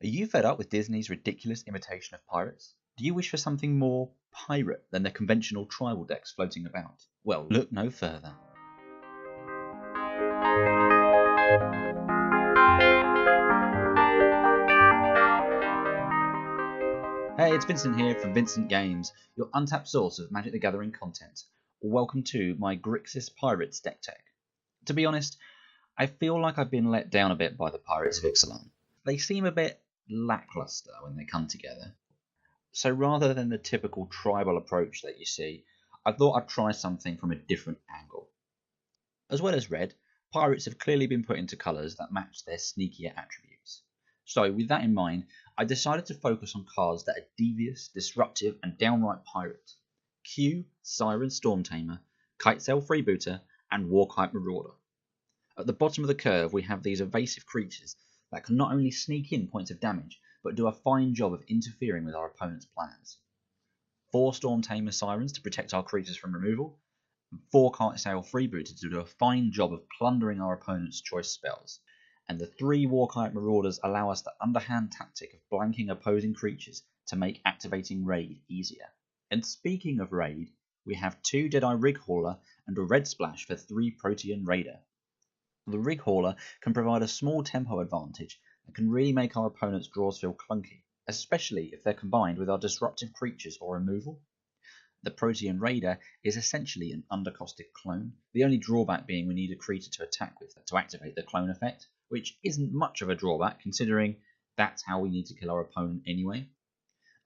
Are you fed up with Disney's ridiculous imitation of pirates? Do you wish for something more pirate than the conventional tribal decks floating about? Well, look no further. Hey, it's Vincent here from Vincent Games, your untapped source of Magic the Gathering content. Welcome to my Grixis Pirates Deck Tech. To be honest, I feel like I've been let down a bit by the Pirates of Ixalan. They seem a bit lackluster when they come together. So rather than the typical tribal approach that you see, I thought I'd try something from a different angle. As well as red, pirates have clearly been put into colours that match their sneakier attributes. So with that in mind, I decided to focus on cards that are devious, disruptive and downright pirate. Cue Siren Stormtamer, Kitesail Freebooter and Warkite Marauder. At the bottom of the curve we have these evasive creatures that can not only sneak in points of damage, but do a fine job of interfering with our opponent's plans. 4 Stormtamer Sirens to protect our creatures from removal, and 4 Kitesail Freebooters to do a fine job of plundering our opponent's choice spells, and the 3 Warkite Marauders allow us the underhand tactic of blanking opposing creatures to make activating Raid easier. And speaking of Raid, we have 2 Deadeye Rig Hauler and a red splash for 3 Protean Raider. The Rig Hauler can provide a small tempo advantage and can really make our opponent's draws feel clunky, especially if they're combined with our disruptive creatures or removal. The Protean Raider is essentially an undercosted clone, the only drawback being we need a creature to attack with to activate the clone effect, which isn't much of a drawback considering that's how we need to kill our opponent anyway.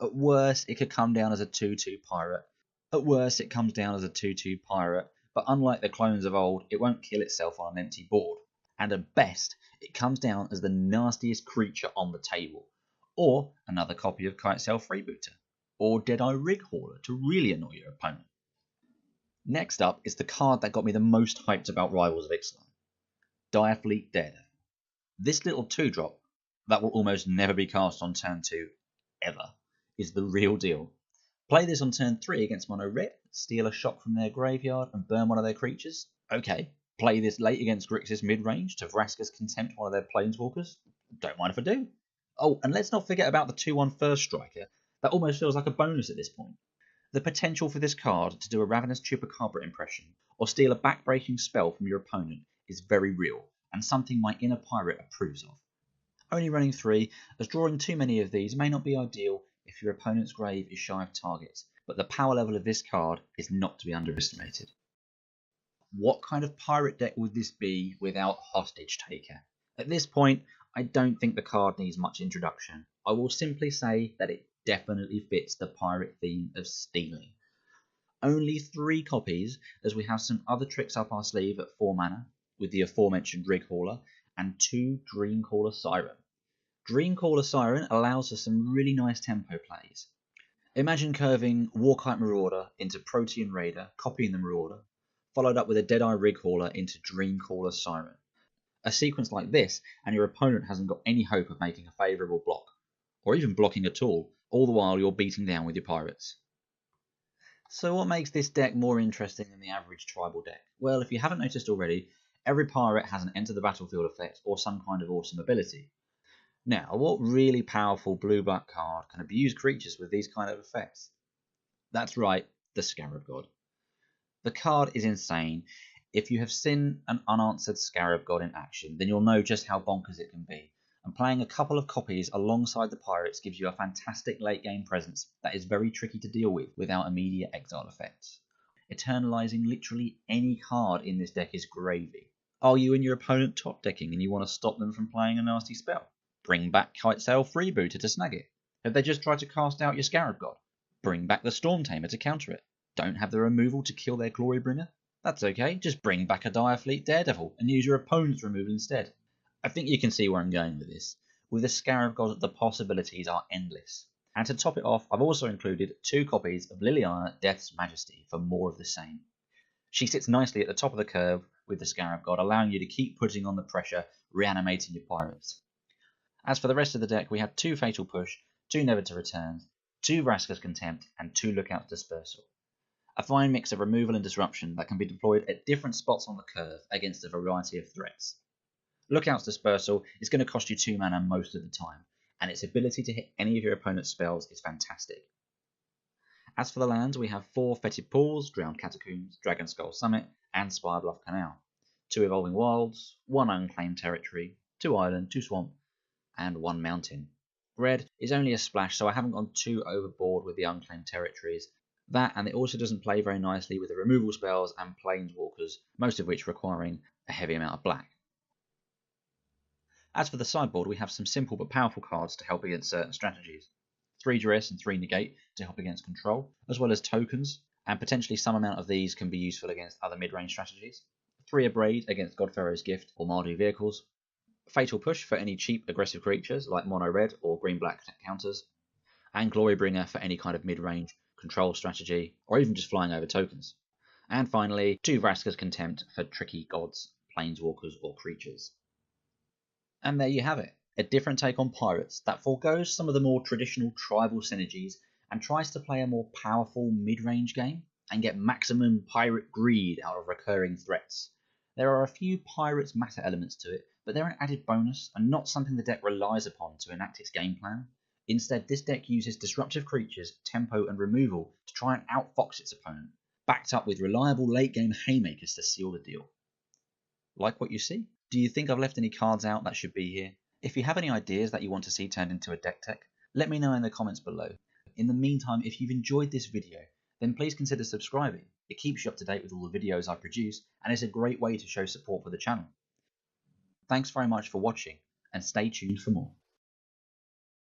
At worst, it could come down as a 2-2 pirate. But unlike the clones of old, it won't kill itself on an empty board. And at best, it comes down as the nastiest creature on the table. Or another copy of Kitesail Freebooter. Or Deadeye Rig Hauler to really annoy your opponent. Next up is the card that got me the most hyped about Rivals of Ixalan. Direfleet Daredevil. This little 2-drop, that will almost never be cast on turn 2, ever, is the real deal. Play this on turn 3 against mono red, steal a shot from their graveyard and burn one of their creatures. Okay. Play this late against Grixis mid-range to Vraska's Contempt one of their planeswalkers. Don't mind if I do. Oh, and let's not forget about the 2/1 first striker. That almost feels like a bonus at this point. The potential for this card to do a Ravenous Chupacabra impression or steal a backbreaking spell from your opponent is very real and something my inner pirate approves of. Only running 3, as drawing too many of these may not be ideal if your opponent's grave is shy of targets, but the power level of this card is not to be underestimated. What kind of pirate deck would this be without Hostagetaker? At this point, I don't think the card needs much introduction. I will simply say that it definitely fits the pirate theme of stealing. Only 3 copies, as we have some other tricks up our sleeve at 4 mana, with the aforementioned Rig Hauler, and 2 Dreamcaller Siren. Dreamcaller Siren allows for some really nice tempo plays. Imagine curving Warkite Marauder into Protean Raider, copying the Marauder, followed up with a Deadeye Rig Hauler into Dreamcaller Siren. A sequence like this, and your opponent hasn't got any hope of making a favourable block, or even blocking at all the while you're beating down with your pirates. So what makes this deck more interesting than the average tribal deck? Well, if you haven't noticed already, every pirate has an enter the battlefield effect or some kind of awesome ability. Now, what really powerful blue-black card can abuse creatures with these kind of effects? That's right, the Scarab God. The card is insane. If you have seen an unanswered Scarab God in action, then you'll know just how bonkers it can be. And playing a couple of copies alongside the pirates gives you a fantastic late game presence that is very tricky to deal with without immediate exile effects. Eternalizing literally any card in this deck is gravy. Are you and your opponent top decking and you want to stop them from playing a nasty spell? Bring back Kitesail Freebooter to snag it. Have they just tried to cast out your Scarab God? Bring back the Stormtamer to counter it. Don't have the removal to kill their Glorybringer? That's okay, just bring back a Direfleet Daredevil and use your opponent's removal instead. I think you can see where I'm going with this. With the Scarab God, the possibilities are endless. And to top it off, I've also included 2 copies of Liliana, Death's Majesty for more of the same. She sits nicely at the top of the curve with the Scarab God, allowing you to keep putting on the pressure, reanimating your pirates. As for the rest of the deck, we have 2 Fatal Push, 2 Never to Return, 2 Vraska's Contempt, and 2 Lookout's Dispersal. A fine mix of removal and disruption that can be deployed at different spots on the curve against a variety of threats. Lookout's Dispersal is going to cost you 2 mana most of the time, and its ability to hit any of your opponent's spells is fantastic. As for the lands, we have 4 Fetid Pools, Drowned Catacombs, Dragonskull Summit, and Spirebluff Canal, 2 Evolving Wilds, 1 Unclaimed Territory, 2 Island, 2 Swamp, and 1 Mountain. Red is only a splash, so I haven't gone too overboard with the Unclaimed Territories. That, and it also doesn't play very nicely with the removal spells and planeswalkers, most of which requiring a heavy amount of black. As for the sideboard, we have some simple but powerful cards to help against certain strategies. 3 Duress and 3 Negate to help against control, as well as tokens, and potentially some amount of these can be useful against other mid-range strategies. 3 Abrade against Godfarrow's Gift or Mardu vehicles. Fatal Push for any cheap aggressive creatures like mono red or green black counters. And Glorybringer for any kind of mid-range control strategy, or even just flying over tokens. And finally, 2 Vraska's Contempt for tricky gods, planeswalkers, or creatures. And there you have it, a different take on Pirates that forgoes some of the more traditional tribal synergies and tries to play a more powerful mid-range game and get maximum pirate greed out of recurring threats. There are a few Pirates matter elements to it, but they're an added bonus and not something the deck relies upon to enact its game plan. Instead, this deck uses disruptive creatures, tempo, and removal to try and outfox its opponent, backed up with reliable late-game haymakers to seal the deal. Like what you see? Do you think I've left any cards out that should be here? If you have any ideas that you want to see turned into a deck tech, let me know in the comments below. In the meantime, if you've enjoyed this video, then please consider subscribing. It keeps you up to date with all the videos I produce, and is a great way to show support for the channel. Thanks very much for watching, and stay tuned for more.